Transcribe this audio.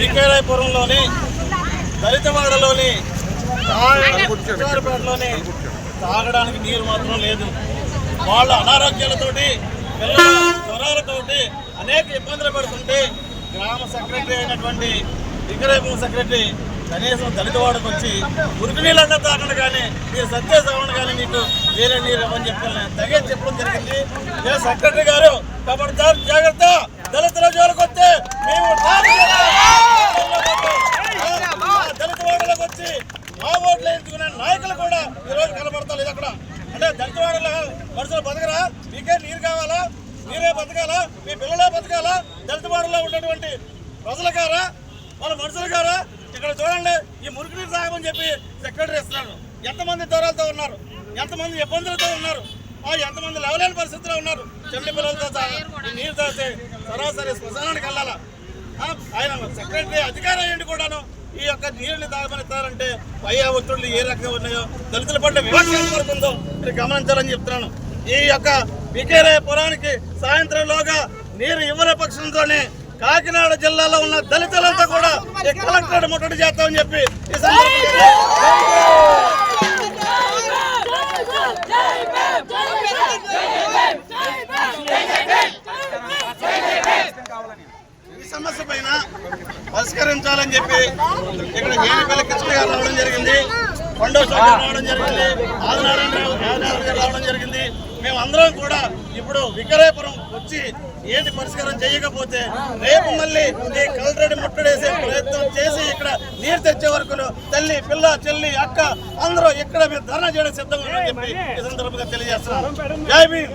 వికేరాయపురంలోని దళితవాడలోని పేటలోని తాగడానికి నీరు మాత్రం లేదు. వాళ్ళ అనారోగ్యాలతోటి పిల్లల జ్వరాలతోటి అనేక ఇబ్బందులు పడుతుంటే గ్రామ సెక్రటరీ అయినటువంటి వికేరాయపురం సెక్రటరీ కనీసం దళితవాడకు వచ్చి మురికి నీళ్ళన్నా తాగండి కానీ మీరు సత్యసాగండి కానీ మీకు వేరే నీరు ఇవ్వని చెప్పాలని తగే చెప్పడం జరిగింది. సెక్రటరీ గారు ఖబర్దార్ జాగ్రత్త, దళితుల జోలికి వస్తే మేము దళితవాడలోకి వచ్చి మా ఓట్లు వేయించుకునే నాయకులు కూడా ఈరోజు కనబడతారు. అక్కడ అంటే దళితవాడలో మనుషులు బతకరా? మీకే నీరు కావాలా? మీరే బతకాలా? మీ పిల్లలే బతకాలా? దళితవాడలో ఉన్నటువంటి ప్రజలు గారా వాళ్ళ మనుషులు గారా? ఇక్కడ చూడండి, ఈ మురికి నీరు తాగమని చెప్పి సెక్రటరీ ఇస్తున్నాడు. ఎంతమంది దూరాలతో ఉన్నారు, ఎంతమంది ఇబ్బందులతో ఉన్నారు, ఎంతమంది లేవలేని పరిస్థితిలో ఉన్నారు. చెల్లి పిల్లలతో ఈ నీరు తాగితే సరాసరి శ్మశానానికి వెళ్ళాలా? ఆయన సెక్రటరీ అధికారి అయ్యండి కూడాను ఈ యొక్క నీరుని తాగమనిస్తారంటే పై ఒత్తిళ్లు ఏ రకంగా ఉన్నాయో, దళితుల పట్ల వివక్ష వరకు ఉందో మీరు గమనించాలని చెప్తున్నాను. ఈ యొక్క వికేరాయపురానికి సాయంత్రంలోగా నీరు ఇవ్వని పక్షంతోనే కాకినాడ జిల్లాలో ఉన్న దళితులంతా కూడా కలెక్టరేట్ ముట్టడి చేస్తామని చెప్పి ఈ సమస్య పైన పరిష్కరించాలని చెప్పి ఇక్కడ ఏనుపల్లి కృష్ణ గారు రావడం జరిగింది, కొండవ రావడం జరిగింది, ఆదినారాయణ గారు రావడం జరిగింది. మేమందరం కూడా ఇప్పుడు వికేరాయపురం వచ్చి ఏంటి పరిష్కారం చేయకపోతే రేపు మళ్ళీ ఈ కలెక్టరేట్ ముట్టడేసే ప్రయత్నం చేసి ఇక్కడ నీరు తెచ్చే వరకు తల్లి పిల్ల చెల్లి అక్క అందరూ ఇక్కడ మీరు ధర్నా చేయడం సిద్ధంగా ఉన్నారని చెప్పి ఈ సందర్భంగా తెలియజేస్తున్నాం. జై భీమ్.